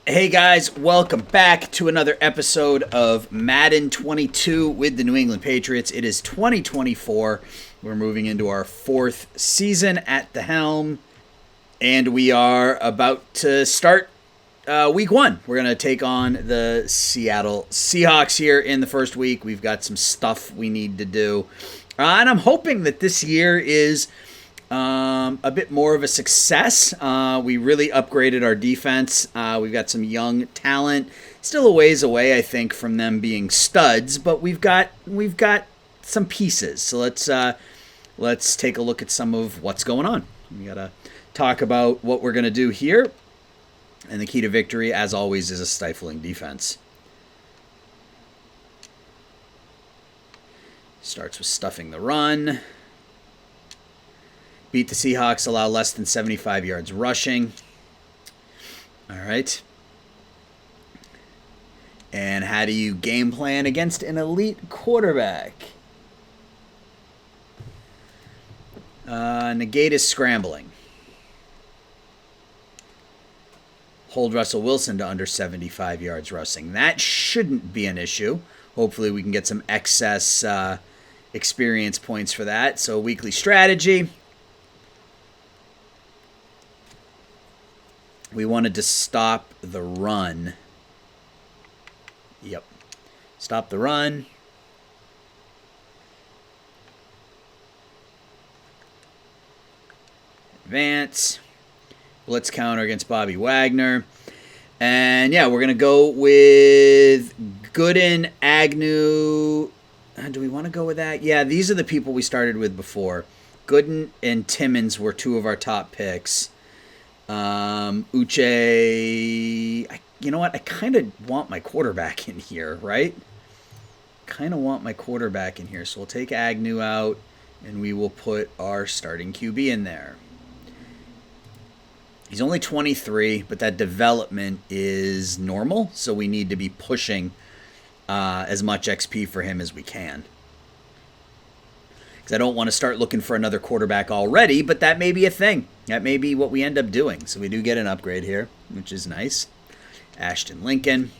Hey guys, welcome back to another episode of Madden 22 with the New England Patriots. It is 2024. We're moving into our fourth season at the helm, and we are about to start week one. We're going to take on the Seattle Seahawks here in the first week. We've got some stuff we need to do, and I'm hoping that this year is a bit more of a success. We really upgraded our defense. We've got some young talent. Still a ways away, I think, from them being studs, but we've got some pieces. So let's take a look at some of what's going on. We gotta talk about what we're gonna do here. And the key to victory, as always, is a stifling defense. Starts with stuffing the run. Beat the Seahawks, allow less than 75 yards rushing. All right. And how do you game plan against an elite quarterback? Negate is scrambling. Hold Russell Wilson to under 75 yards rushing. That shouldn't be an issue. Hopefully we can get some excess experience points for that. So weekly strategy. We wanted to stop the run. Yep. Stop the run. Advance. Blitz counter against Bobby Wagner. And yeah, we're going to go with Gooden, Agnew. Do we want to go with that? Yeah, these are the people we started with before. Gooden and Timmons were two of our top picks. Uche, you know what? I kind of want my quarterback in here, right? Kind of want my quarterback in here. So we'll take Agnew out, and we will put our starting QB in there. He's only 23, but that development is normal, so we need to be pushing as much XP for him as we can. I don't want to start looking for another quarterback already, but that may be a thing. That may be what we end up doing. So we do get an upgrade here, which is nice. Ashton Lincoln.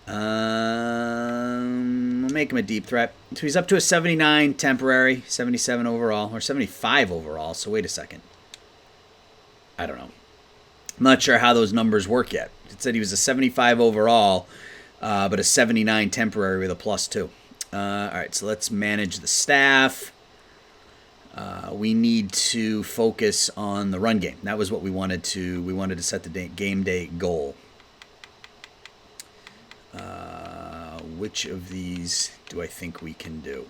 We'll make him a deep threat. So he's up to a 79 temporary, 77 overall, or 75 overall. So wait a second. I don't know. I'm not sure how those numbers work yet. It said he was a 75 overall, but a 79 temporary with a +2. All right, so let's manage the staff. We need to focus on the run game. That was what we wanted to. We wanted to set the game day goal. Which of these do I think we can do?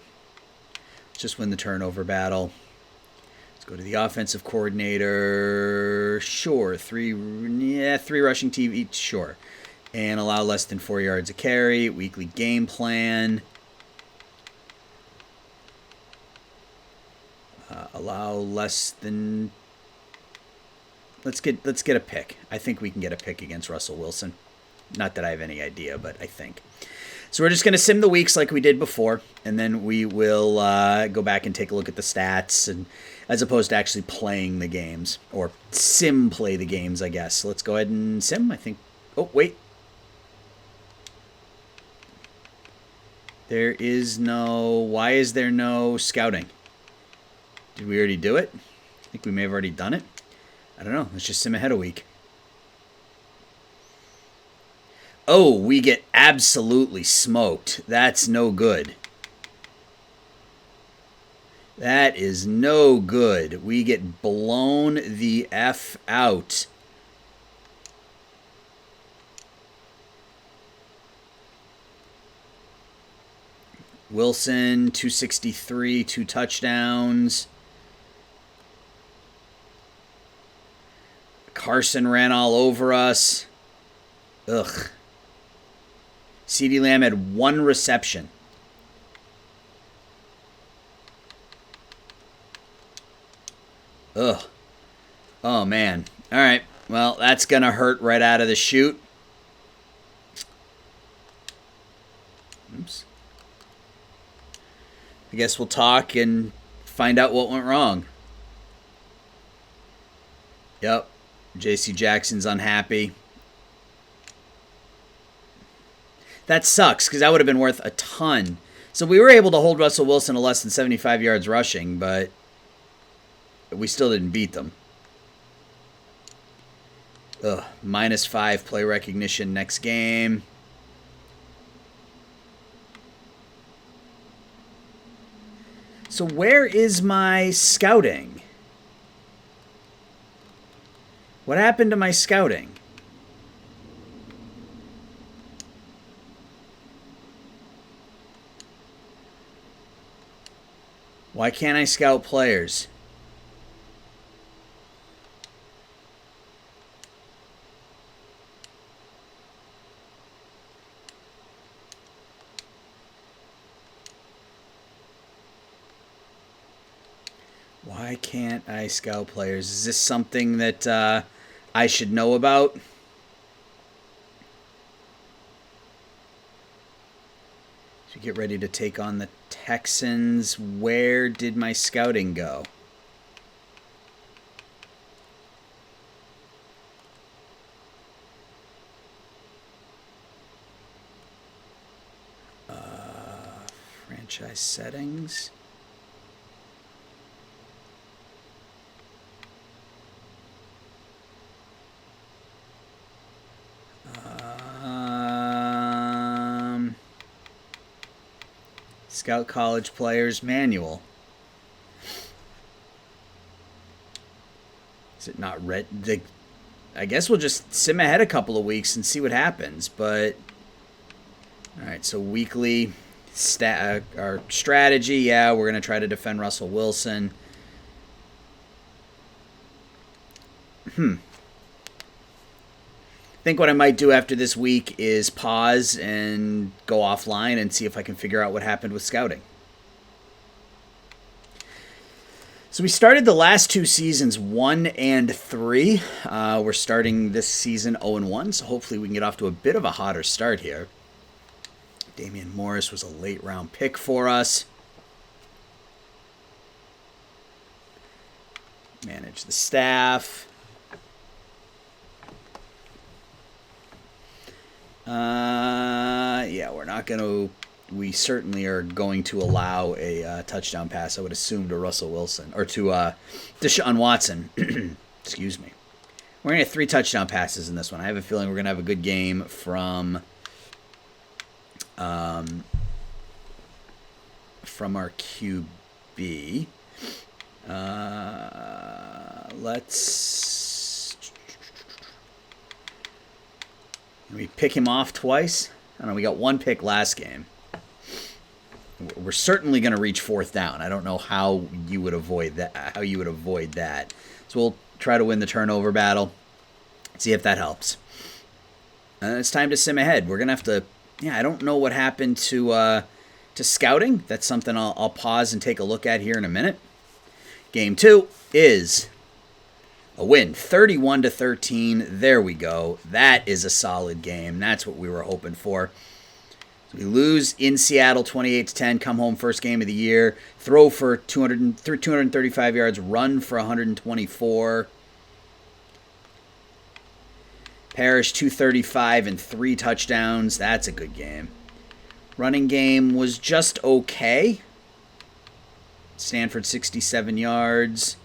Let's just win the turnover battle. Let's go to the offensive coordinator. Sure, three rushing team each. Sure, and allow less than 4 yards a carry. Weekly game plan. Allow less than. Let's get a pick. I think we can get a pick against Russell Wilson. Not that I have any idea, but I think. So we're just going to sim the weeks like we did before, and then we will go back and take a look at the stats, and as opposed to actually playing the games or sim play the games, I guess. So let's go ahead and sim. I think. Oh wait. There is no. Why is there no scouting? Did we already do it? I think we may have already done it. I don't know. Let's just sim ahead a week. Oh, we get absolutely smoked. That's no good. That is no good. We get blown the F out. Wilson, 263, 2 touchdowns. Carson ran all over us. Ugh. CeeDee Lamb had 1 reception. Ugh. Oh, man. All right. Well, that's going to hurt right out of the chute. Oops. I guess we'll talk and find out what went wrong. Yep. J.C. Jackson's unhappy. That sucks because that would have been worth a ton. So we were able to hold Russell Wilson to less than 75 yards rushing, but we still didn't beat them. Ugh, -5 play recognition next game. So where is my scouting? What happened to my scouting? Why can't I scout players? Why can't I scout players? Is this something that I should know about? Should get ready to take on the Texans. Where did my scouting go? Franchise settings. Scout College Players Manual. Is it not red? I guess we'll just sim ahead a couple of weeks and see what happens. But all right, so weekly our strategy. Yeah, we're gonna try to defend Russell Wilson. I think what I might do after this week is pause and go offline and see if I can figure out what happened with scouting. So we started the last two seasons 1-3. We're starting this season 0-1, so hopefully we can get off to a bit of a hotter start here. Damian Morris was a late round pick for us. Manage the staff. Yeah, we're not going to. We certainly are going to allow a touchdown pass, I would assume, to Russell Wilson or to Deshaun Watson. Excuse me. We're going to get 3 touchdown passes in this one. I have a feeling we're going to have a good game from our QB. Can we pick him off twice? I don't know. We got 1 pick last game. We're certainly going to reach 4th down. I don't know how you would avoid that. So we'll try to win the turnover battle. See if that helps. It's time to sim ahead. We're going to have to. Yeah, I don't know what happened to scouting. That's something I'll pause and take a look at here in a minute. Game 2 is a win, 31-13. There we go. That is a solid game. That's what we were hoping for. So we lose in Seattle 28-10, come home first game of the year, throw for 235 yards, run for 124. Parrish 235 and 3 touchdowns. That's a good game. Running game was just okay. Stanford 67 yards.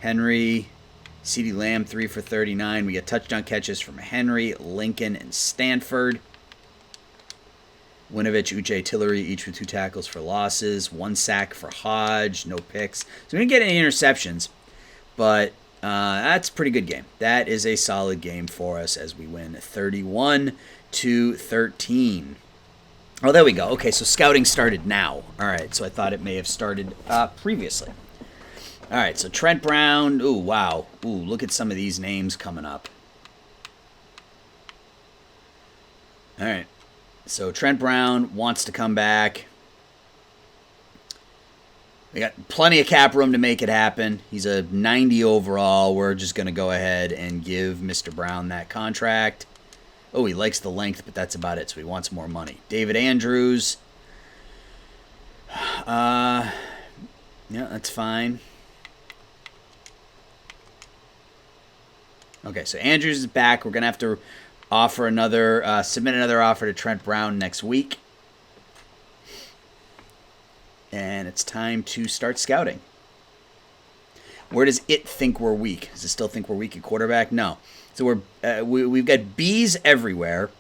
Henry, CeeDee Lamb 3 for 39. We get touchdown catches from Henry, Lincoln, and Stanford. Winovich, Uche, Tillery, each with 2 tackles for losses. 1 sack for Hodge. No picks. So we didn't get any interceptions, but that's a pretty good game. That is a solid game for us as we win 31-13. Oh, there we go. Okay, so scouting started now. All right, so I thought it may have started previously. All right, so Trent Brown. Ooh, wow. Ooh, look at some of these names coming up. All right, so Trent Brown wants to come back. We got plenty of cap room to make it happen. He's a 90 overall. We're just going to go ahead and give Mr. Brown that contract. Oh, he likes the length, but that's about it, so he wants more money. David Andrews. Yeah, that's fine. Okay, so Andrews is back. We're going to have to submit another offer to Trent Brown next week. And it's time to start scouting. Where does it think we're weak? Does it still think we're weak at quarterback? No. So we've got Bs everywhere,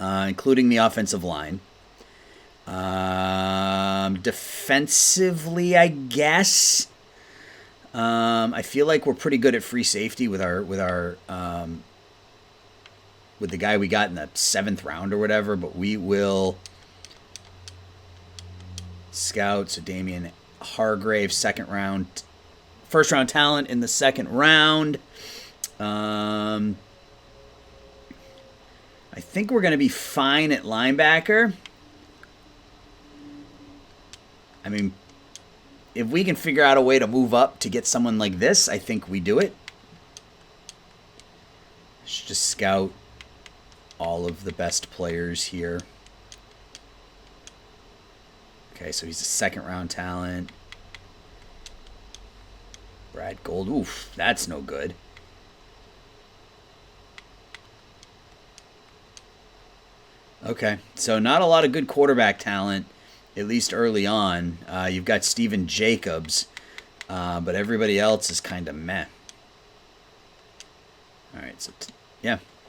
including the offensive line. Defensively, I guess. I feel like we're pretty good at free safety with the guy we got in the 7th round or whatever, but we will scout. So Damian Hargrave, first round talent in the 2nd round. I think we're going to be fine at linebacker. I mean, if we can figure out a way to move up to get someone like this, I think we do it. Should just scout all of the best players here. Okay, so he's a 2nd round talent. Brad Gold. Oof, that's no good. Okay, so not a lot of good quarterback talent, at least early on. You've got Steven Jacobs, but everybody else is kind of meh. All right, so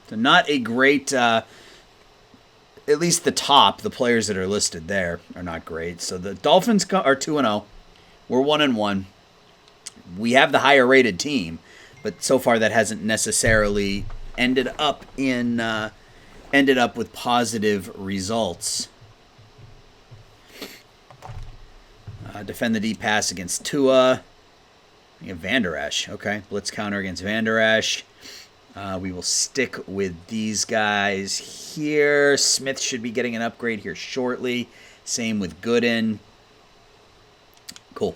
so not a great. At least the players that are listed there are not great. So the Dolphins are 2-0. We're 1-1. We have the higher rated team, but so far that hasn't necessarily ended up with positive results. Defend the deep pass against Tua. We have Van Der Esch. Okay, blitz counter against Van Der Esch. We will stick with these guys here. Smith should be getting an upgrade here shortly. Same with Gooden. Cool.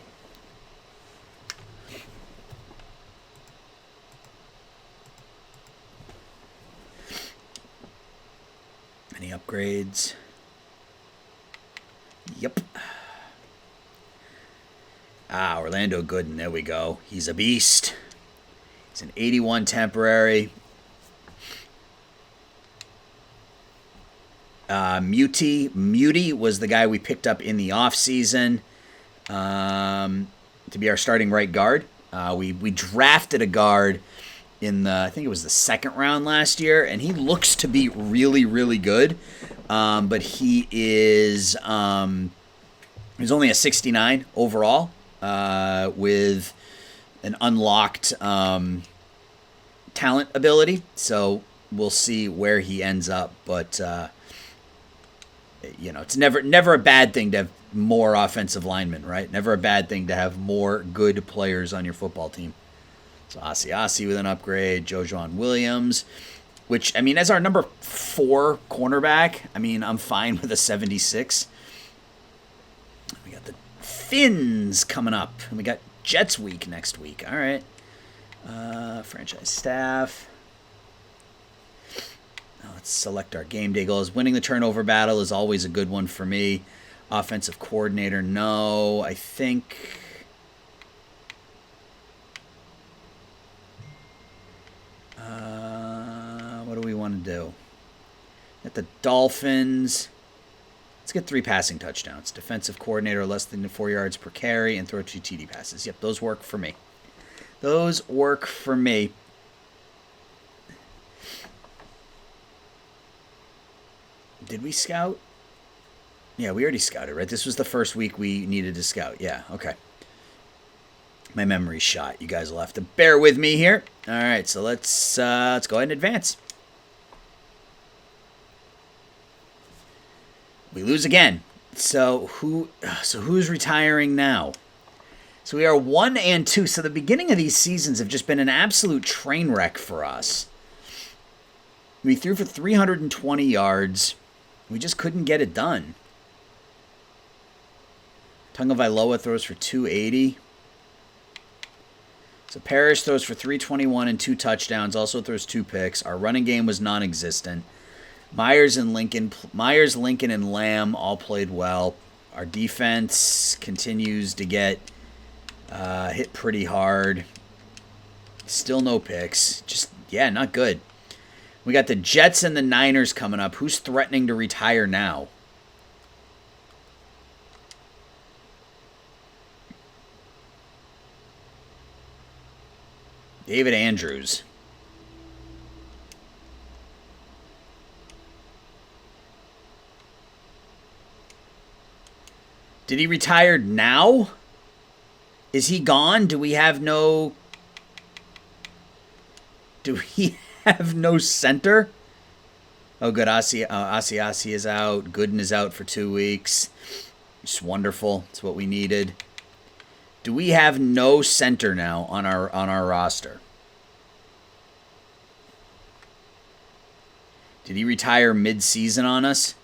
Any upgrades? Yep. Orlando Gooden. There we go. He's a beast. He's an 81 temporary. Muti was the guy we picked up in the offseason to be our starting right guard. We drafted a guard in I think it was the 2nd round last year, and he looks to be really, really good. But he is he's only a 69 overall with an unlocked talent ability. So we'll see where he ends up. But it's never a bad thing to have more offensive linemen, right? Never a bad thing to have more good players on your football team. So Asiasi with an upgrade, Jojuan Williams, which, I mean, as our number 4 cornerback, I mean, I'm fine with a 76. We got the Finns coming up, and we got Jets week next week. All right. Franchise staff. Now let's select our game day goals. Winning the turnover battle is always a good one for me. Offensive coordinator, no. I think... what do we want to do? At the Dolphins, let's get 3 passing touchdowns. Defensive coordinator, less than 4 yards per carry, and throw 2 TD passes. Yep, those work for me. Those work for me. Did we scout? Yeah, we already scouted, right? This was the first week we needed to scout. Yeah, okay. My memory's shot. You guys will have to bear with me here. All right, so let's go ahead and advance. We lose again. So who's retiring now? So we are 1-2. So the beginning of these seasons have just been an absolute train wreck for us. We threw for 320 yards. We just couldn't get it done. Tagovailoa throws for 280. So Parrish throws for 321 and 2 touchdowns, also throws 2 picks. Our running game was non-existent. Myers, Lincoln, and Lamb all played well. Our defense continues to get hit pretty hard. Still no picks. Just, yeah, not good. We got the Jets and the Niners coming up. Who's threatening to retire now? David Andrews. Did he retire now? Is he gone? Do we have no center? Oh, good. Asiasi is out. Gooden is out for 2 weeks. Just wonderful. It's what we needed. Do we have no center now on our roster? Did he retire mid-season on us?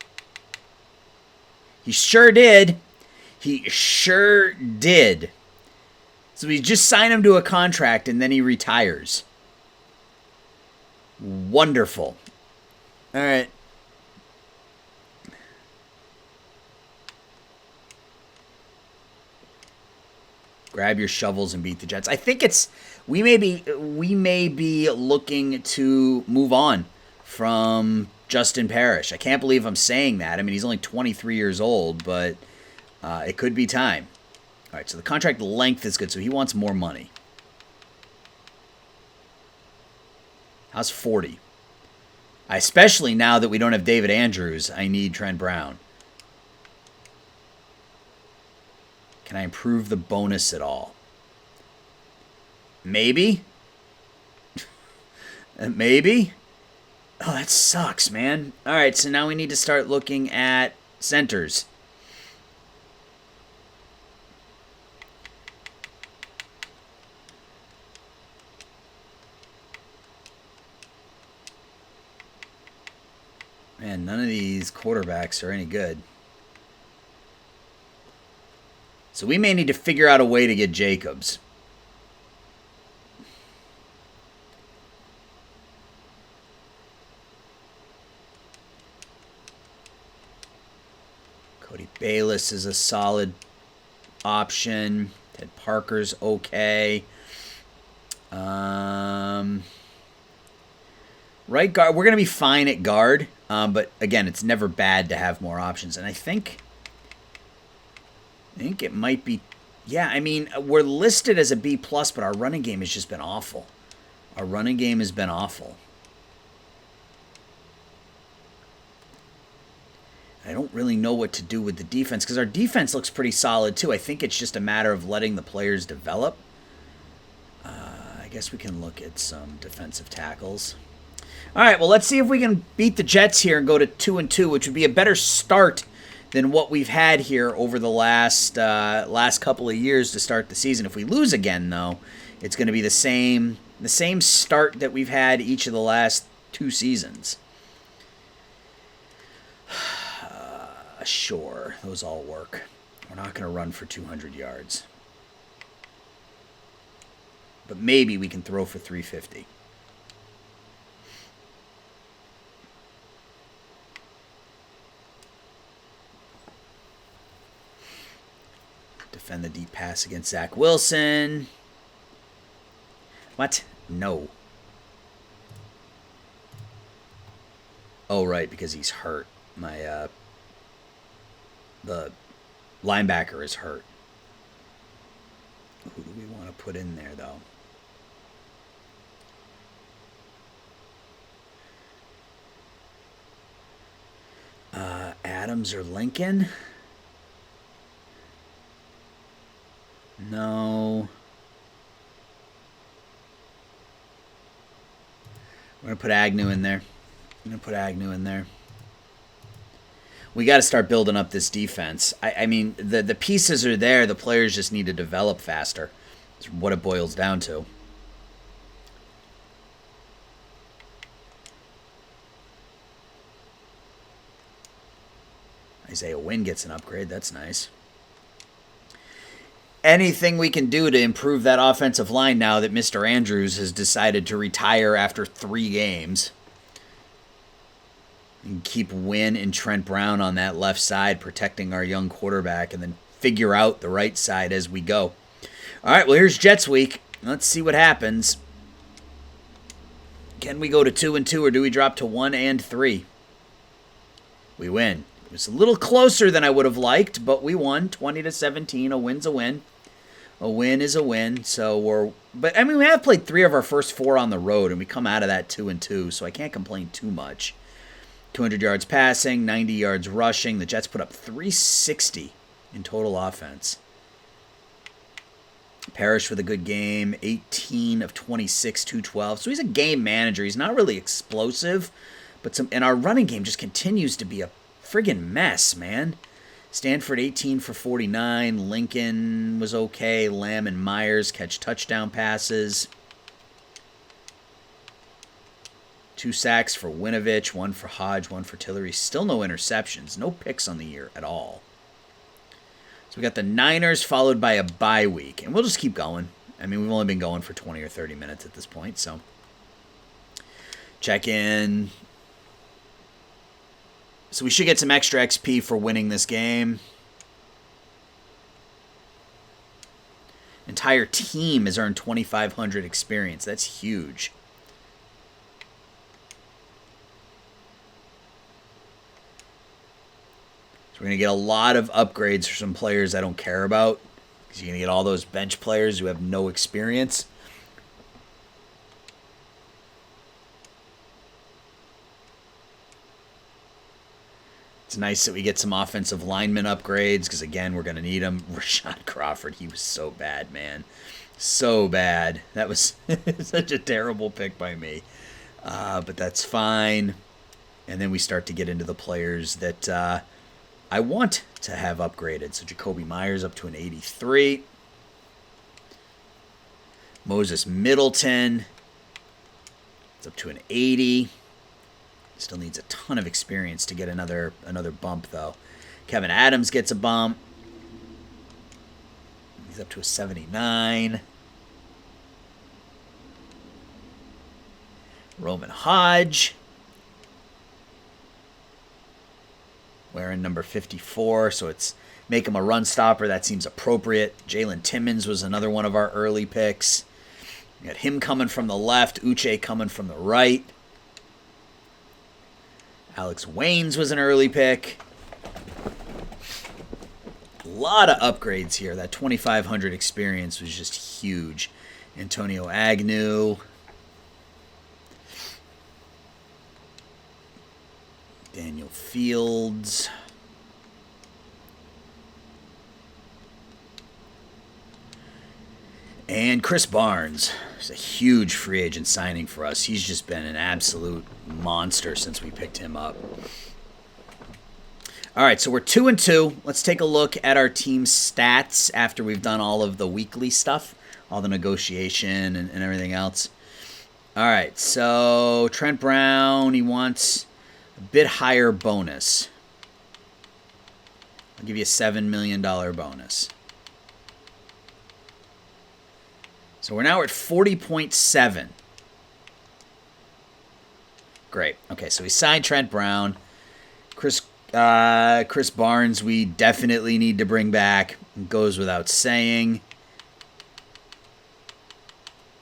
He sure did. He sure did. So we just sign him to a contract and then he retires. Wonderful. All right. Grab your shovels and beat the Jets. I think we may be looking to move on from Justin Parrish. I can't believe I'm saying that. I mean, he's only 23 years old, but it could be time. All right, so the contract length is good, so he wants more money. How's 40? Especially now that we don't have David Andrews, I need Trent Brown. Can I improve the bonus at all? Maybe? Maybe? Oh, that sucks, man. All right, so now we need to start looking at centers. Man, none of these quarterbacks are any good. So we may need to figure out a way to get Jacobs. Cody Bayless is a solid option. Ted Parker's okay. Right guard, we're going to be fine at guard. But again, it's never bad to have more options. And I think it might be, yeah, I mean, we're listed as a B+, but our running game has just been awful. Our running game has been awful. I don't really know what to do with the defense because our defense looks pretty solid too. I think it's just a matter of letting the players develop. I guess we can look at some defensive tackles. All right, well, let's see if we can beat the Jets here and go to 2-2, which would be a better start than what we've had here over the last couple of years to start the season. If we lose again, though, it's going to be the same start that we've had each of the last 2 seasons. Sure, those all work. We're not going to run for 200 yards. But maybe we can throw for 350. Defend the deep pass against Zach Wilson. What? No. Oh, right, because he's hurt. The linebacker is hurt. Who do we want to put in there, though? Adams or Lincoln? No. We're going to put Agnew in there. We got to start building up this defense. I mean, the pieces are there. The players just need to develop faster. That's what it boils down to. Isaiah Wynn gets an upgrade. That's nice. Anything we can do to improve that offensive line now that Mr. Andrews has decided to retire after 3 games. And keep Wynn and Trent Brown on that left side, protecting our young quarterback, and then figure out the right side as we go. All right, well, here's Jets week. Let's see what happens. Can we go to 2-2 or do we drop to 1-3? We win. It was a little closer than I would have liked, but we won 20-17. A win's a win. A win is a win. But I mean, we have played 3 of our first 4 on the road, and we come out of that 2-2, so I can't complain too much. 200 yards passing, 90 yards rushing. The Jets put up 360 in total offense. Parrish with a good game, 18 of 26, 212. So he's a game manager. He's not really explosive, and our running game just continues to be a friggin' mess, man. Stanford 18 for 49. Lincoln was okay. Lamb and Myers catch touchdown passes. 2 sacks for Winovich, 1 for Hodge, 1 for Tillery. Still no interceptions. No picks on the year at all. So we got the Niners followed by a bye week. And we'll just keep going. I mean, we've only been going for 20 or 30 minutes at this point. So check in. So we should get some extra XP for winning this game. Entire team has earned 2,500 experience. That's huge. So we're going to get a lot of upgrades for some players I don't care about. Because you're going to get all those bench players who have no experience. It's nice that we get some offensive lineman upgrades. Because, again, we're going to need them. Rashad Crawford, he was so bad, man. So bad. That was such a terrible pick by me. But that's fine. And then we start to get into the players that... I want to have upgraded. So Jacoby Myers up to an 83. Moses Middleton is up to an 80. Still needs a ton of experience to get another bump, though. Kevin Adams gets a bump. He's up to a 79. Roman Hodge. Wearing number 54, so it's make him a run stopper. That seems appropriate. Jalen Timmons was another one of our early picks. We got him coming from the left, Uche coming from the right. Alex Waynes was an early pick. A lot of upgrades here. That 2,500 experience was just huge. Antonio Agnew. Daniel Fields. And Chris Barnes is a huge free agent signing for us. He's just been an absolute monster since we picked him up. All right, so we're 2-2. Let's take a look at our team's stats after we've done all of the weekly stuff, all the negotiation and everything else. All right, so Trent Brown, he wants a bit higher bonus. I'll give you a $7 million bonus. So we're now at 40.7. Great. Okay, so we signed Trent Brown. Chris Barnes, we definitely need to bring back. It goes without saying.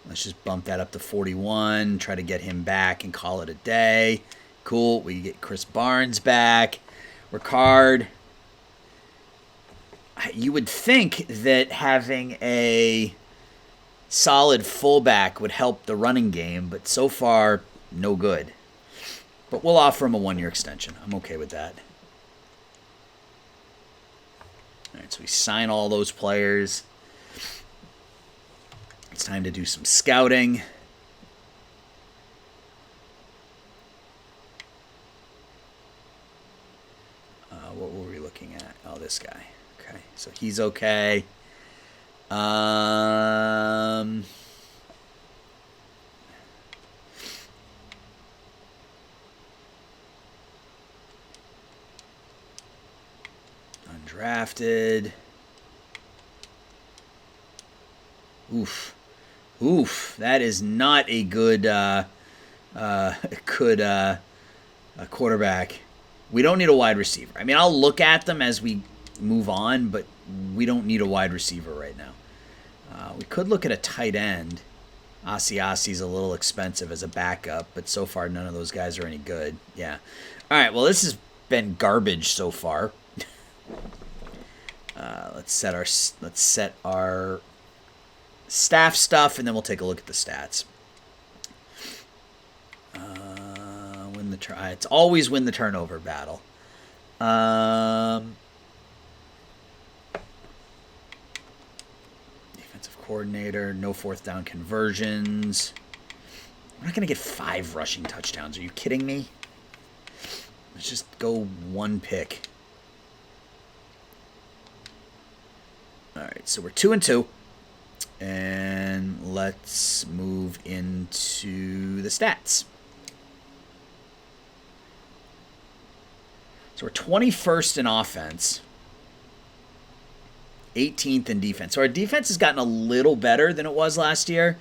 Let's just bump that up to 41. Try to get him back and call it a day. Cool. We get Chris Barnes back. Ricard. You would think that having a solid fullback would help the running game, but so far, no good. But we'll offer him a 1-year extension. I'm okay with that. All right, so we sign all those players. It's time to do some scouting. What were we looking at? Oh, this guy. Okay, so he's okay. Undrafted. Oof. That is not a good quarterback. We don't need a wide receiver. I mean, I'll look at them as we move on, but we don't need a wide receiver right now. We could look at a tight end. Asiasi's a little expensive as a backup, but so far none of those guys are any good. Yeah. All right, well, this has been garbage so far. Let's set our staff stuff, and then we'll take a look at the stats. It's always win the turnover battle. Defensive coordinator, no fourth down conversions. We're not going to get 5 rushing touchdowns. Are you kidding me? Let's just go 1 pick. All right, so we're 2-2. And let's move into the stats. So we're 21st in offense, 18th in defense. So our defense has gotten a little better than it was last year.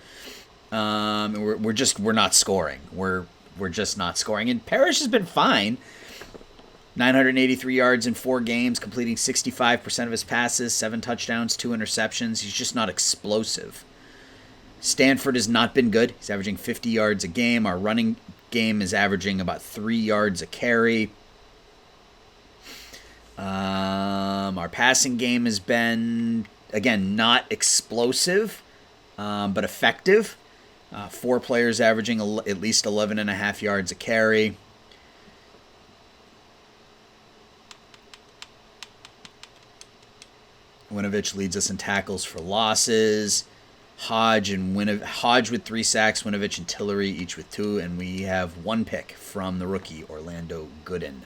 And we're not scoring. We're just not scoring. And Parrish has been fine. 983 yards in 4 games, completing 65% of his passes, 7 touchdowns, 2 interceptions. He's just not explosive. Stanford has not been good. He's averaging 50 yards a game. Our running game is averaging about 3 yards a carry. Our passing game has been, again, not explosive, but effective. 4 players averaging at least 11.5 yards a carry. Winovich leads us in tackles for losses. Hodge with 3 sacks, Winovich and Tillery each with 2, and we have 1 pick from the rookie, Orlando Gooden.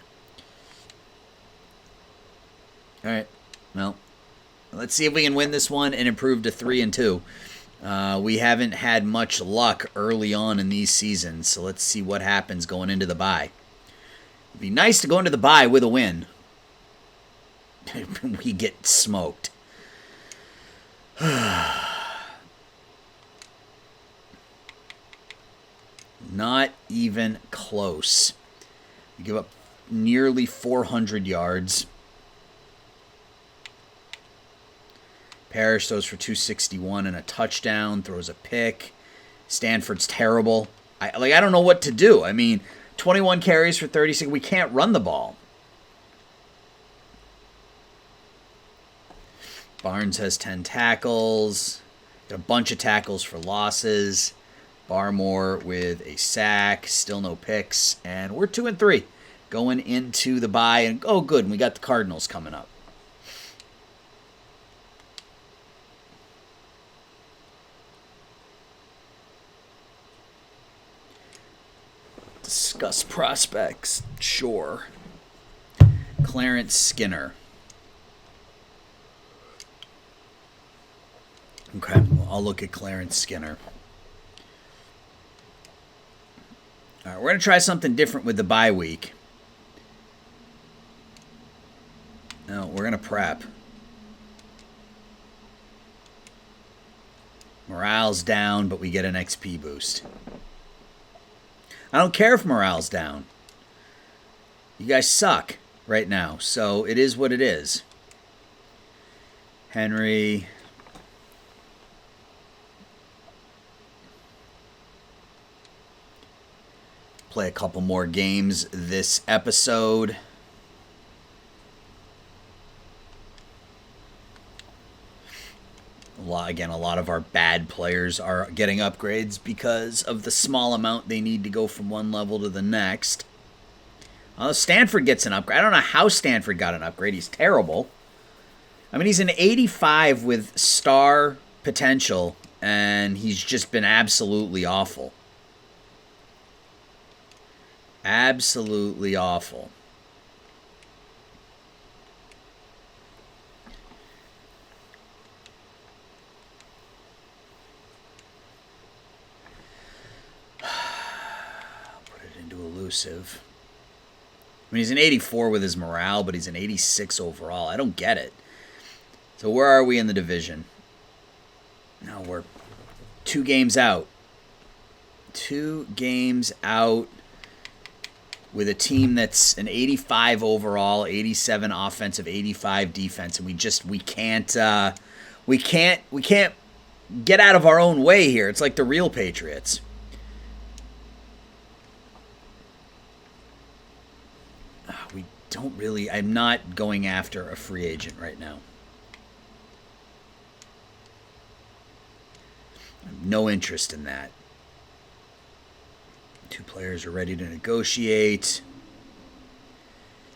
All right, well, let's see if we can win this one and improve to 3-2. We haven't had much luck early on in these seasons, so let's see what happens going into the bye. It'd be nice to go into the bye with a win. We get smoked. Not even close. We give up nearly 400 yards. Parrish throws for 261 and a touchdown, throws a pick. Stanford's terrible. I don't know what to do. I mean, 21 carries for 36. We can't run the ball. Barnes has 10 tackles. Got a bunch of tackles for losses. Barmore with a sack. Still no picks. And we're 2-3 going into the bye. And oh, good. And we got the Cardinals coming up. Discuss prospects. Sure. Clarence Skinner. Okay, well, I'll look at Clarence Skinner. All right, we're going to try something different with the bye week. No, we're going to prep. Morale's down, but we get an XP boost. I don't care if morale's down. You guys suck right now, so it is what it is. Henry. Play a couple more games this episode. A lot of our bad players are getting upgrades because of the small amount they need to go from one level to the next. Stanford gets an upgrade. I don't know how Stanford got an upgrade. He's terrible. I mean, he's an 85 with star potential, and he's just been absolutely awful. Absolutely awful. Put it into elusive. I mean, he's an 84 with his morale, but he's an 86 overall. I don't get it. So where are we in the division? No, we're 2 games out. 2 games out. With a team that's an 85 overall, 87 offensive, 85 defense, and we can't get out of our own way here. It's like the real Patriots. We don't really... I'm not going after a free agent right now. I have no interest in that. 2 players are ready to negotiate.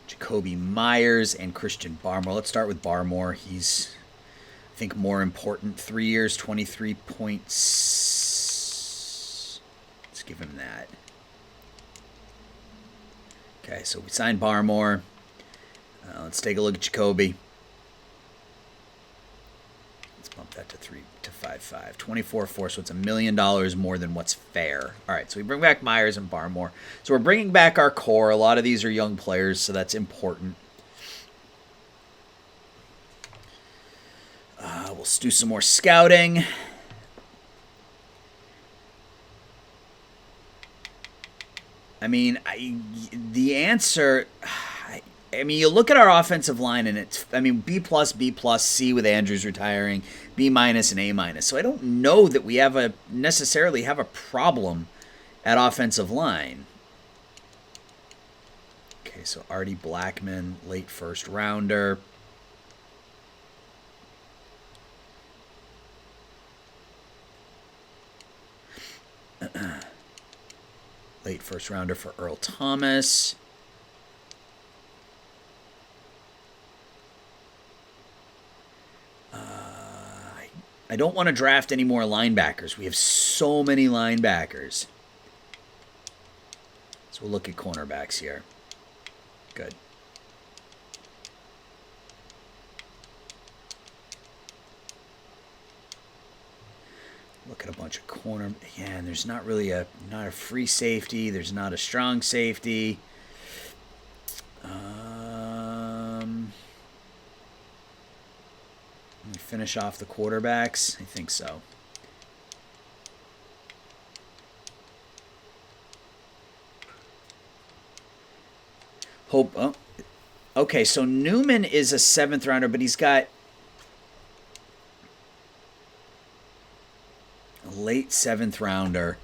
Jacoby Myers and Christian Barmore. Let's start with Barmore. He's, I think, more important. 3 years, 23 points. Let's give him that. Okay, so we signed Barmore. Let's take a look at Jacoby. Let's bump that to 5.5. 24.4, so it's $1 million more than what's fair. All right, so we bring back Myers and Barmore. So we're bringing back our core. A lot of these are young players, so that's important. We'll do some more scouting. I mean, the answer... I mean, you look at our offensive line, and it's, I mean, B+, C with Andrews retiring, B- and A-. So I don't know that we necessarily have a problem at offensive line. Okay, so Artie Blackman, late first rounder. Late first rounder for Earl Thomas. I don't want to draft any more linebackers. We have so many linebackers. So we'll look at cornerbacks here. Good. Look at a bunch of corner. Yeah, and there's not really not a free safety. There's not a strong safety. Let me finish off the quarterbacks. I think so. Hope. Oh, okay, so Newman is a 7th rounder, but he's got a late 7th rounder,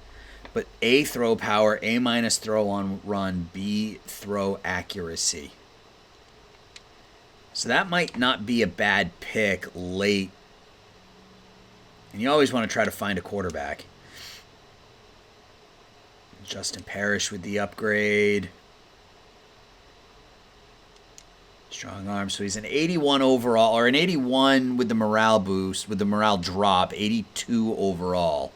but A, throw power, A- throw on run, B, throw accuracy. So that might not be a bad pick late. And you always want to try to find a quarterback. Justin Parrish with the upgrade. Strong arm. So he's an 81 overall, or an 81 with the morale boost, with the morale drop, 82 overall.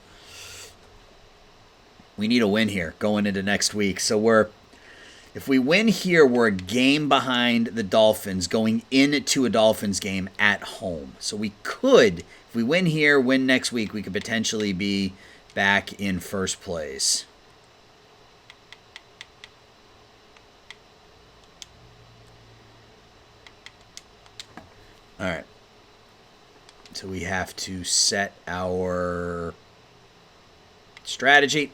We need a win here going into next week. So if we win here, we're a game behind the Dolphins going into a Dolphins game at home. So we could, if we win here, win next week, we could potentially be back in first place. All right. So we have to set our strategy.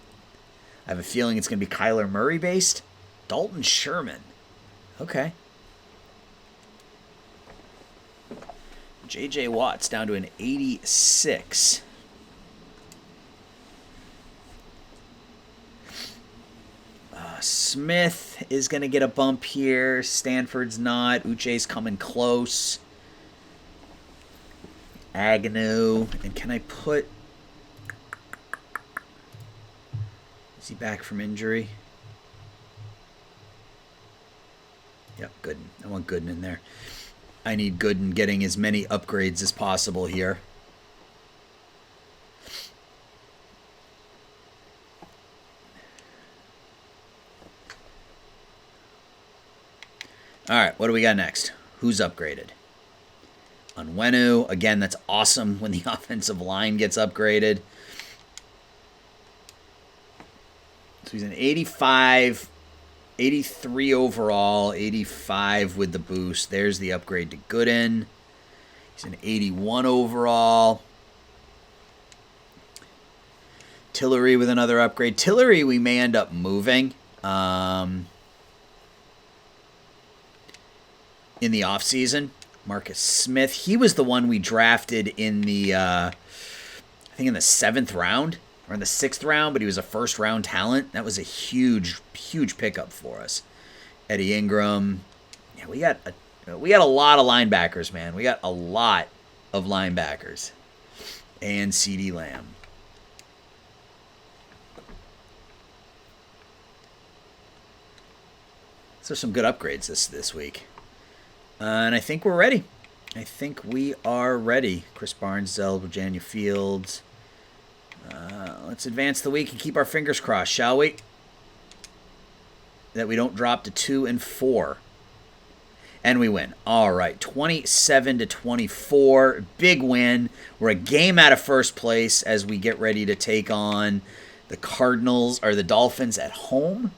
I have a feeling it's going to be Kyler Murray based. Dalton Sherman. Okay. J.J. Watt's down to an 86. Smith is going to get a bump here. Stanford's not. Uche's coming close. Agnew. And can I put... Is he back from injury? Yep, Gooden. I want Gooden in there. I need Gooden getting as many upgrades as possible here. All right, what do we got next? Who's upgraded? Onwenu. Again, that's awesome when the offensive line gets upgraded. So he's an 85, 83 overall, 85 with the boost. There's the upgrade to Gooden. He's an 81 overall. Tillery with another upgrade. Tillery we may end up moving in the offseason. Marcus Smith. He was the one we drafted in the, I think in the 7th round or in the 6th round, but he was a first-round talent. That was a huge, huge pickup for us. Eddie Ingram. Yeah, we got a lot of linebackers, man. We got a lot of linebackers. And CeeDee Lamb. So some good upgrades this week. And I think we're ready. I think we are ready. Chris Barnes, Zell, Virginia Fields. Let's advance the week and keep our fingers crossed, shall we? That we don't drop to 2-4. And we win. All right, 27-24. Big win. We're a game out of first place as we get ready to take on the Cardinals or the Dolphins at home.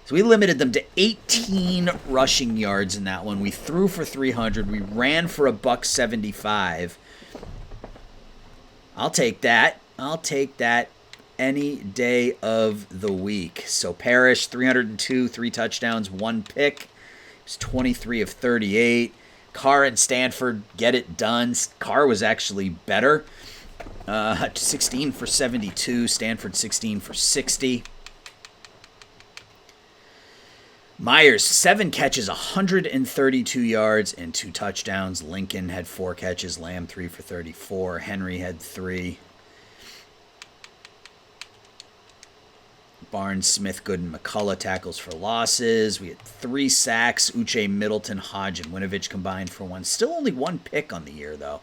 So we limited them to 18 rushing yards in that one. We threw for 300. We ran for $175. I'll take that. I'll take that any day of the week. So Parrish, 302, 3 touchdowns, 1 pick. It's 23 of 38. Carr and Stanford get it done. Carr was actually better. 16 for 72. Stanford 16 for 60. Myers, 7 catches, 132 yards, and 2 touchdowns. Lincoln had 4 catches. Lamb, 3 for 34. Henry had 3. Barnes, Smith, Gooden, McCullough tackles for losses. We had 3 sacks. Uche, Middleton, Hodge, and Winovich combined for 1. Still only 1 pick on the year, though.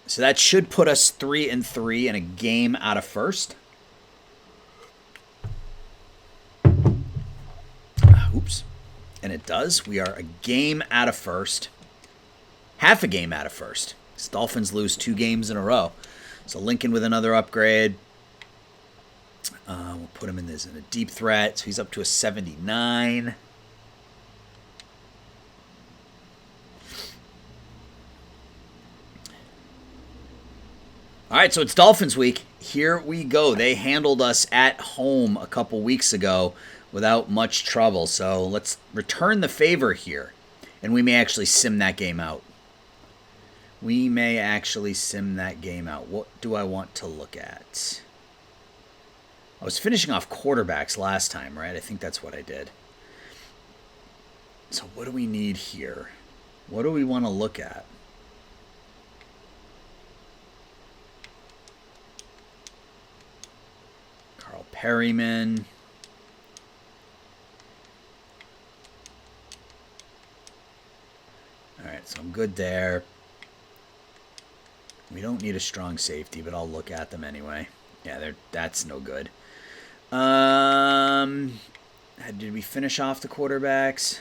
So that should put us 3-3 and a game out of first. Oops. And it does. We are a game out of first. Half a game out of first. The Dolphins lose 2 games in a row. So Lincoln with another upgrade. We'll put him in this in a deep threat. So he's up to a 79. All right, so it's Dolphins week. Here we go. They handled us at home a couple weeks ago without much trouble. So let's return the favor here. And we may actually sim that game out. We may actually sim that game out. What do I want to look at? I was finishing off quarterbacks last time, right? I think that's what I did. So what do we need here? What do we want to look at? Carl Perryman. All right, so I'm good there. We don't need a strong safety, but I'll look at them anyway. Yeah, that's no good. Did we finish off the quarterbacks?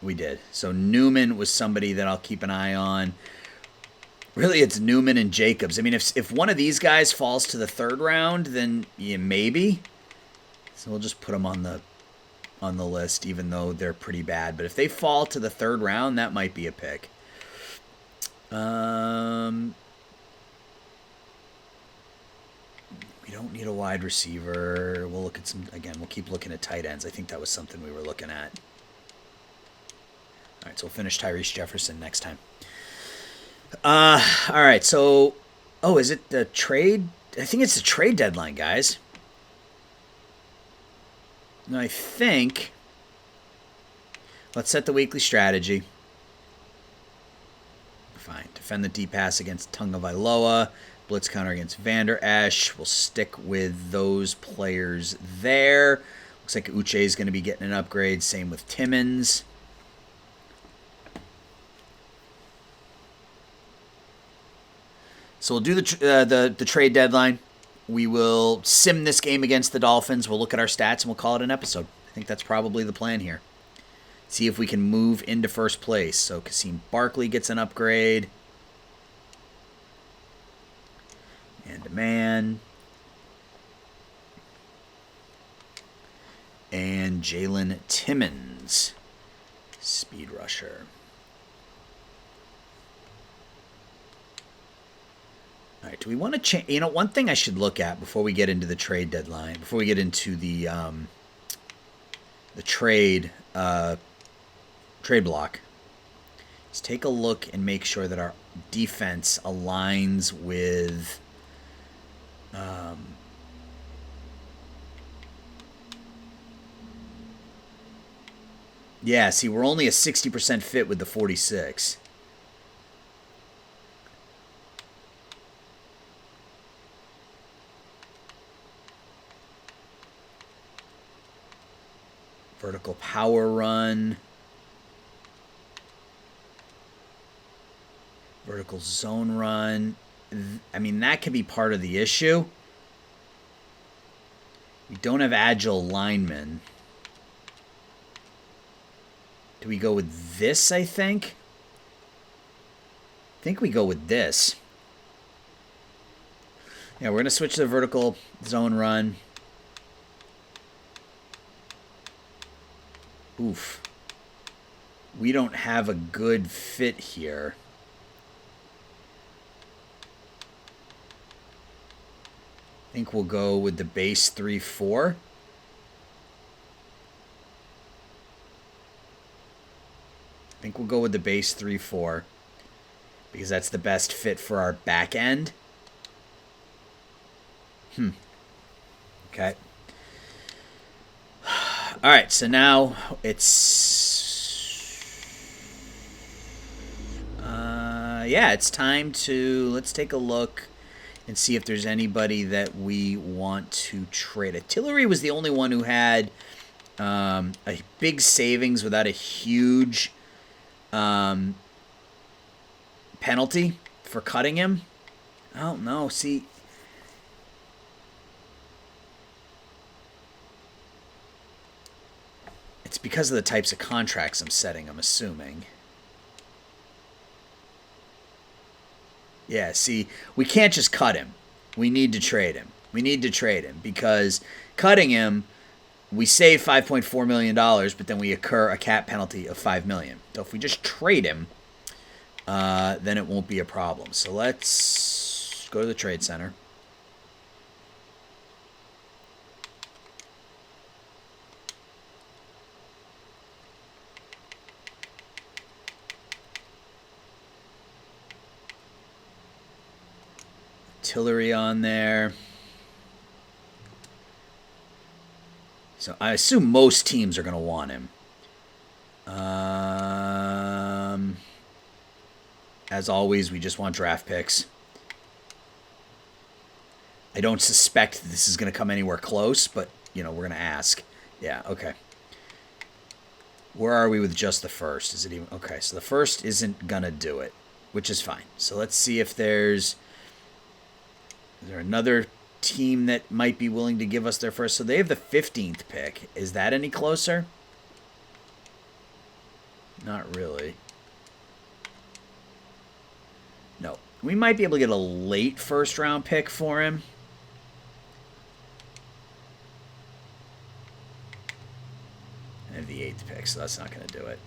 We did. So Newman was somebody that I'll keep an eye on. Really, it's Newman and Jacobs. I mean, if one of these guys falls to the 3rd round, then yeah, maybe. So we'll just put them on the list, even though they're pretty bad. But if they fall to the 3rd round, that might be a pick. We don't need a wide receiver. We'll look at some, again, we'll keep looking at tight ends. I think that was something we were looking at. All right, so we'll finish Tyrese Jefferson next time. All right, so, is it the trade? I think it's the trade deadline, guys. No, I think, let's set the weekly strategy. Fine. Defend the deep pass against Tagovailoa. Blitz counter against Vander Esch. We'll stick with those players there. Looks like Uche is going to be getting an upgrade. Same with Timmons. So we'll do the trade deadline. We will sim this game against the Dolphins. We'll look at our stats and we'll call it an episode. I think that's probably the plan here. See if we can move into first place. So Kasim Barkley gets an upgrade. Man. And Jalen Timmons, speed rusher. All right, do we want to change? You know, one thing I should look at before we get into the trade deadline, before we get into the trade block, is take a look and make sure that our defense aligns with yeah, see, we're only a 60% fit with the 46. Vertical power run. Vertical zone run. I mean, that could be part of the issue. We don't have agile linemen. Do we go with this, I think? I think we go with this. Yeah, we're going to switch to the vertical zone run. Oof. We don't have a good fit here. I think we'll go with the base 3-4. I think we'll go with the base 3-4 because that's the best fit for our back end. Okay. All right, so now it's time to, let's take a look and see if there's anybody that we want to trade. Artillery was the only one who had a big savings without a huge penalty for cutting him. I don't know. See, it's because of the types of contracts I'm setting, I'm assuming. Yeah, see, we can't just cut him. We need to trade him. We need to trade him because cutting him, we save $5.4 million, but then we incur a cap penalty of $5 million. So if we just trade him, then it won't be a problem. So let's go to the trade center. Artillery on there. So I assume most teams are going to want him. As always, we just want draft picks. I don't suspect this is going to come anywhere close, but, we're going to ask. Yeah, okay. Where are we with just the first? Is it even... Okay, so the first isn't going to do it, which is fine. So let's see if there's... Is there another team that might be willing to give us their first? So they have the 15th pick. Is that any closer? Not really. No. We might be able to get a late first-round pick for him. I have the 8th pick, so that's not going to do it.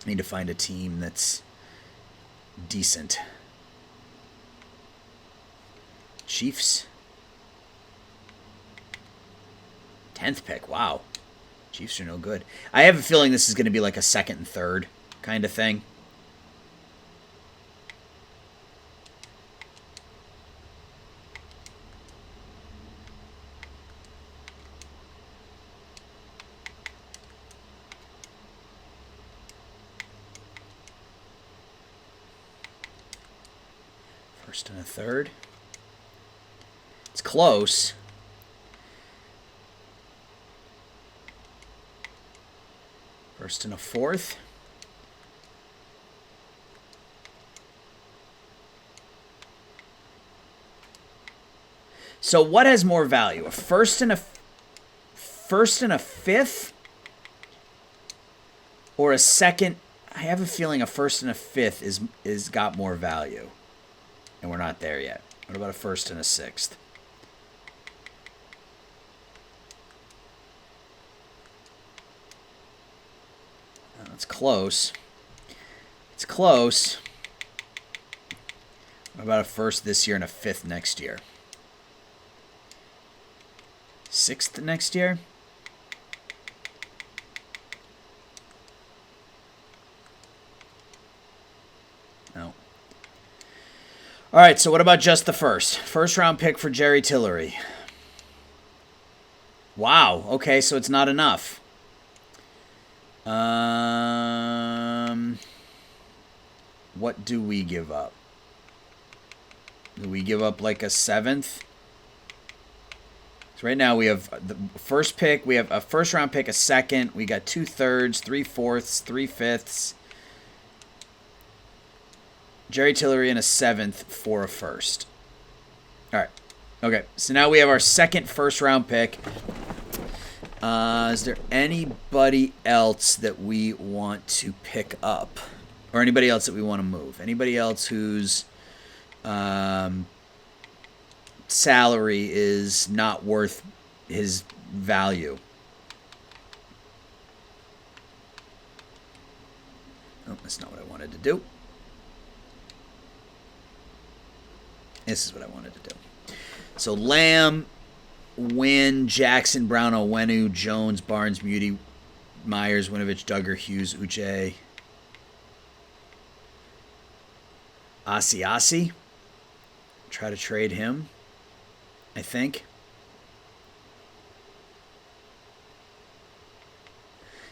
I need to find a team that's decent. Chiefs. 10th pick. Wow. Chiefs are no good. I have a feeling this is going to be like a second and third kind of thing. First and a third. It's close. First and a fourth. So what has more value? A first and a fifth? Or a second? I have a feeling a first and a fifth is got more value. And we're not there yet. What about a first and a sixth? It's close. It's close. What about a first this year and a fifth next year? Sixth next year? No. All right, so what about just the first? First round pick for Jerry Tillery. Wow, okay, so it's not enough. What do we give up? Do we give up like a 7th? So right now we have the first pick, we have a first round pick, a second, we got 2/3, 3/4, 3/5. Jerry Tillery and a 7th for a first. All right. Okay, so now we have our second first round pick. Is there anybody else that we want to pick up? Or anybody else that we want to move? Anybody else whose salary is not worth his value? Oh, that's not what I wanted to do. This is what I wanted to do. So Lamb, Wynn, Jackson, Brown, Owenu, Jones, Barnes, Muti, Myers, Winovich, Duggar, Hughes, Uche, Asiasi. Try to trade him, I think.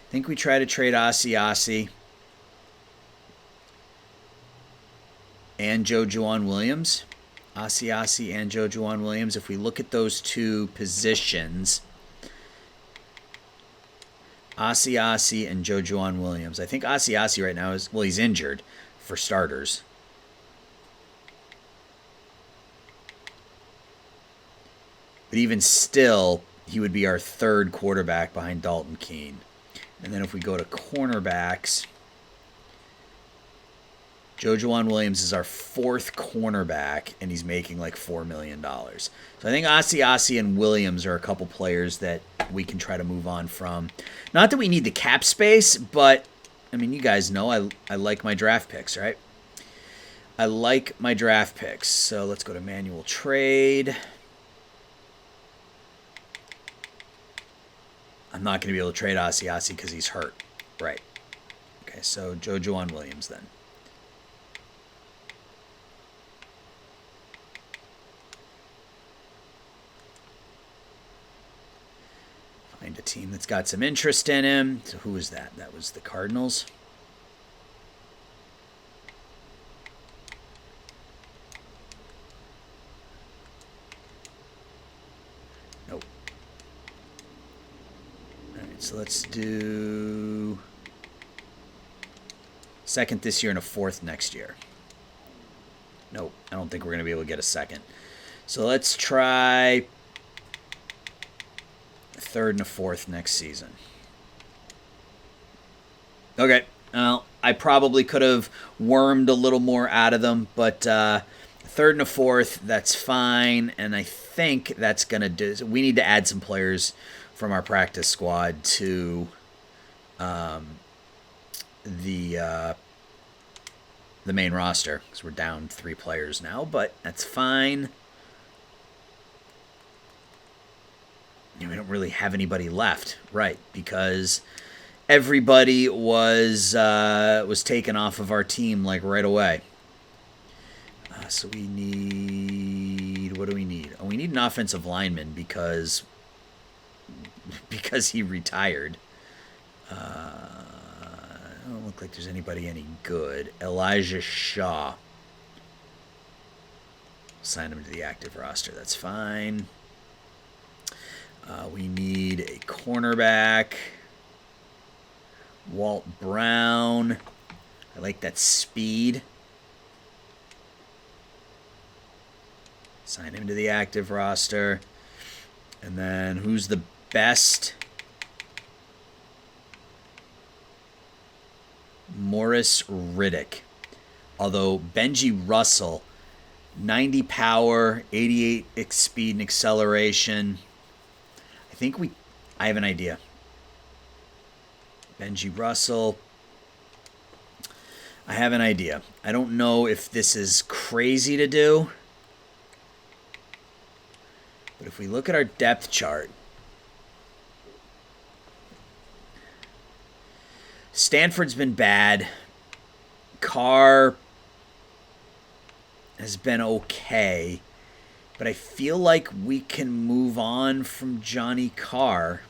I think we try to trade Asiasi and Joe Juwan Williams. Asiasi and Joe Juwan Williams. If we look at those two positions, Asiasi and Joe Juwan Williams. I think Asiasi right now is, well, he's injured for starters. But even still, he would be our third quarterback behind Dalton Keene. And then if we go to cornerbacks, Joe Juwan Williams is our fourth cornerback, and he's making like $4 million. So I think Asiasi and Williams are a couple players that we can try to move on from. Not that we need the cap space, but, I mean, you guys know I like my draft picks, right? I like my draft picks. So let's go to manual trade. I'm not going to be able to trade Asiasi because he's hurt. Right. Okay, so Joe Juwan Williams then. Find a team that's got some interest in him. So who was that? That was the Cardinals. Nope. All right, so let's do second this year and a fourth next year. Nope, I don't think we're going to be able to get a second. So let's try third and a fourth next season. Okay. Well, I probably could have wormed a little more out of them, but third and a fourth, that's fine. And I think that's going to do. We need to add some players from our practice squad to the main roster because we're down 3 players now, but that's fine. We don't really have anybody left, right? Because everybody was taken off of our team like right away. So we need, what do we need? Oh, we need an offensive lineman because he retired. Don't look like there's anybody any good. Elijah Shaw. Sign him to the active roster. That's fine. We need a cornerback. Walt Brown. I like that speed. Sign him to the active roster. And then who's the best? Morris Riddick. Although Benji Russell, 90 power, 88 speed and acceleration. I have an idea. Benji Russell. I have an idea. I don't know if this is crazy to do. But if we look at our depth chart, Stanford's been bad. Carr has been okay. But I feel like we can move on from Johnny Carr.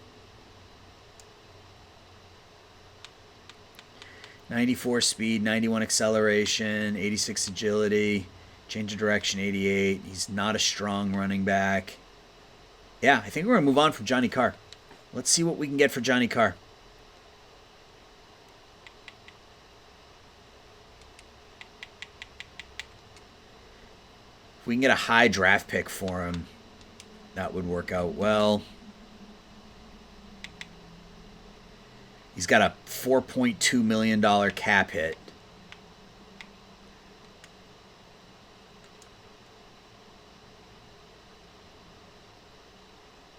94 speed, 91 acceleration, 86 agility, change of direction, 88. He's not a strong running back. Yeah, I think we're going to move on from Johnny Carr. Let's see what we can get for Johnny Carr. If we can get a high draft pick for him, that would work out well. He's got a $4.2 million cap hit.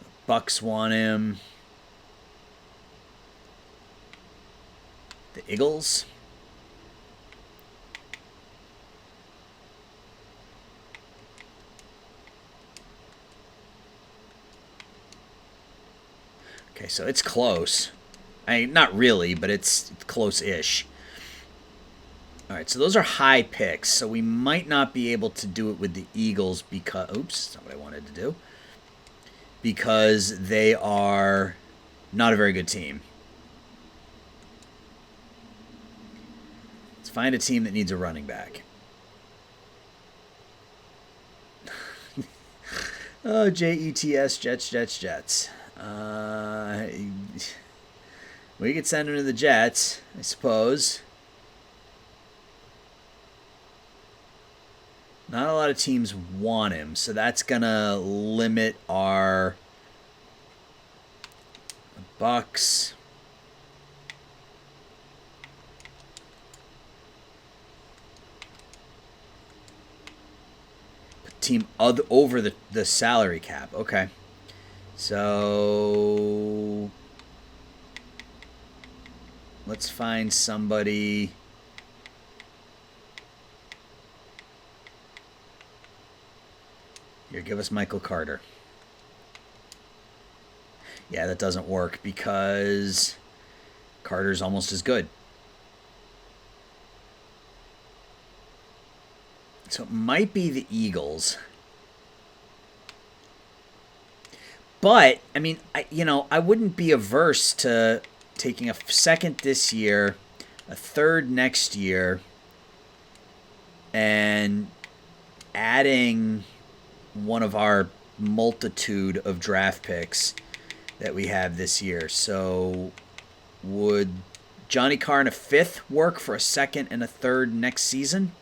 The Bucks want him. The Eagles. Okay, so it's close. Not really, but it's close-ish. All right, so those are high picks, so we might not be able to do it with the Eagles because... Oops, that's not what I wanted to do. Because they are not a very good team. Let's find a team that needs a running back. Oh, Jets, Jets. We could send him to the Jets, I suppose. Not a lot of teams want him, so that's going to limit our Bucks. Team over the salary cap. Okay. So let's find somebody. Here, give us Michael Carter. Yeah, that doesn't work because Carter's almost as good. So it might be the Eagles. But, I mean, I wouldn't be averse to taking a second this year, a third next year, and adding one of our multitude of draft picks that we have this year. So would Johnny Carr in a fifth work for a second and a third next season?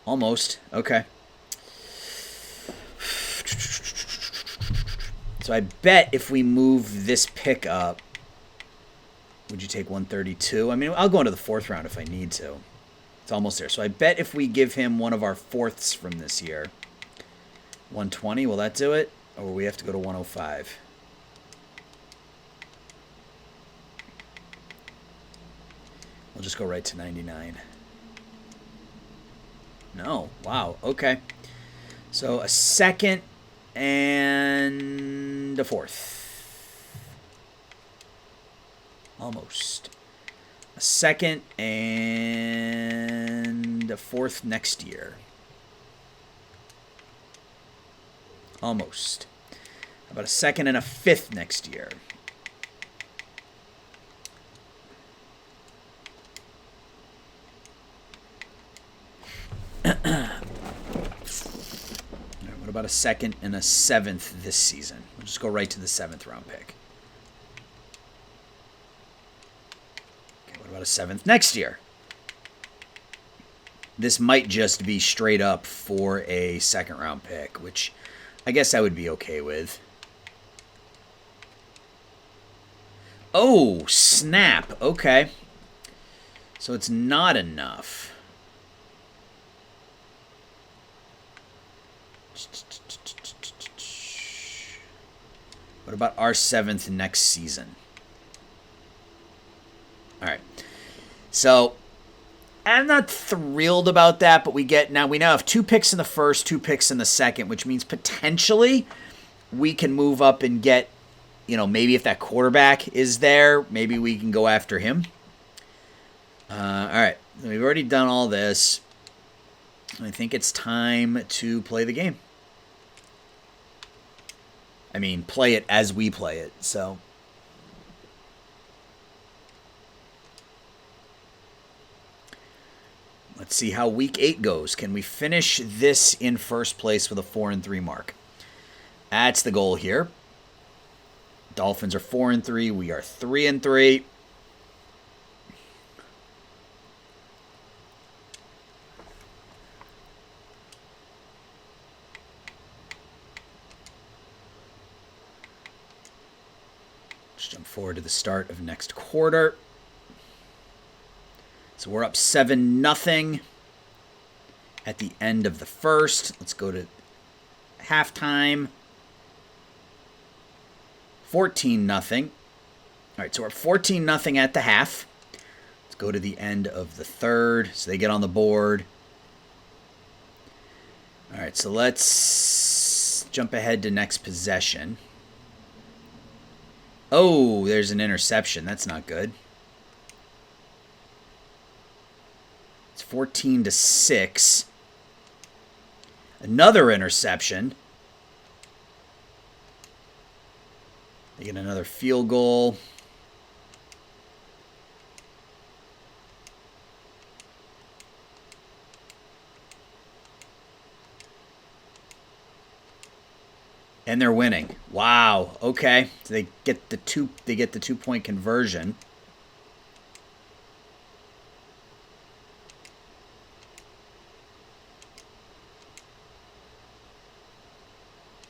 Almost. Okay. So I bet if we move this pick up, would you take 132? I mean, I'll go into the fourth round if I need to. It's almost there. So I bet if we give him one of our fourths from this year, 120, will that do it? Or will we have to go to 105? We'll just go right to 99. No. Wow. Okay. So a second and a fourth. Almost. A second and a fourth next year. Almost. How about a second and a fifth next year? What about a second and a seventh this season? We'll just go right to the seventh round pick. Okay, what about a seventh next year? This might just be straight up for a second round pick, which I guess I would be okay with. Oh, snap. Okay. So it's not enough. What about our seventh next season? All right. So I'm not thrilled about that, but we now have 2 picks in the first, 2 picks in the second, which means potentially we can move up and get, maybe if that quarterback is there, maybe we can go after him. All right. We've already done all this. I think it's time to play the game. I mean, play it as we play it, so. Let's see how week 8 goes. Can we finish this in first place with a 4-3 mark? That's the goal here. Dolphins are 4-3. We are 3-3. Let's jump forward to the start of next quarter. So we're up 7-0 at the end of the first. Let's go to halftime. 14-0. All right, so we're 14-0 at the half. Let's go to the end of the third. So they get on the board. All right, so let's jump ahead to next possession. Oh, there's an interception. That's not good. It's 14-6. Another interception. They get another field goal. And they're winning. Wow. Okay. So they get the 2-point conversion.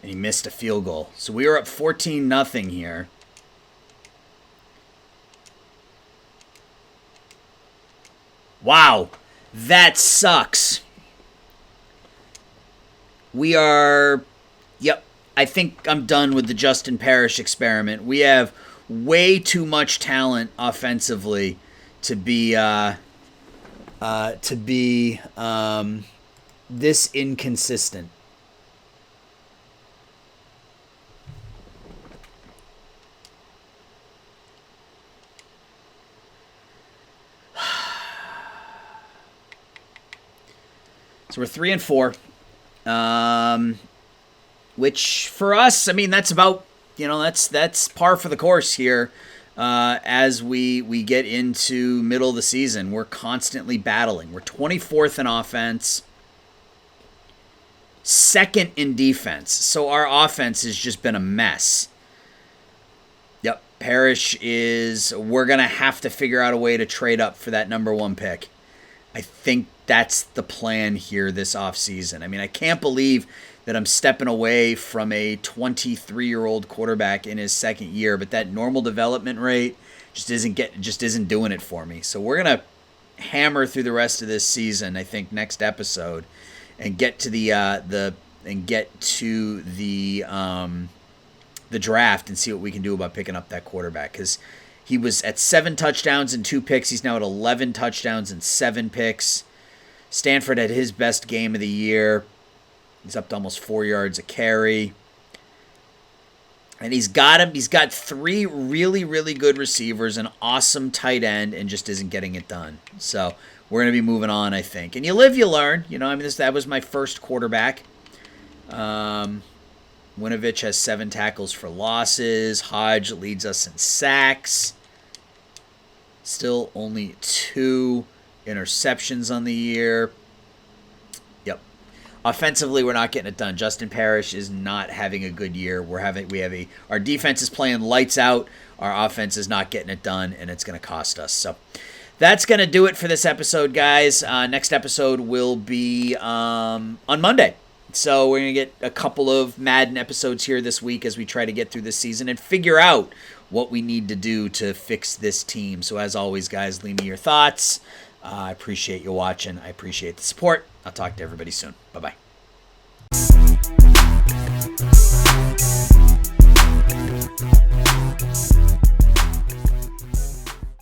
And he missed a field goal. So we were up 14-0 here. Wow. That sucks. We are... Yep. I think I'm done with the Justin Parrish experiment. We have way too much talent offensively to be this inconsistent. So we're 3-4, which for us, I mean, that's about, that's par for the course here. As we get into middle of the season, we're constantly battling. We're 24th in offense, 2nd in defense. So our offense has just been a mess. Yep, Parrish we're going to have to figure out a way to trade up for that number 1 pick. I think that's the plan here this offseason. I mean, I can't believe that I'm stepping away from a 23-year-old quarterback in his 2nd year, but that normal development rate just isn't doing it for me. So we're gonna hammer through the rest of this season. I think next episode, and get to the draft and see what we can do about picking up that quarterback, because he was at 7 touchdowns and 2 picks. He's now at 11 touchdowns and 7 picks. Stanford had his best game of the year. He's up to almost 4 yards a carry. And he's got 3 really, really good receivers, an awesome tight end, and just isn't getting it done. So we're going to be moving on, I think. And you live, you learn. That was my first quarterback. Winovich has 7 tackles for losses. Hodge leads us in sacks. Still only 2 interceptions on the year. Yep. Offensively, we're not getting it done. Justin Parrish is not having a good year. Our defense is playing lights out. Our offense is not getting it done, and it's going to cost us. So that's going to do it for this episode, guys. Next episode will be on Monday. So we're going to get a couple of Madden episodes here this week as we try to get through this season and figure out what we need to do to fix this team. So as always, guys, leave me your thoughts. I appreciate you watching. I appreciate the support. I'll talk to everybody soon. Bye-bye.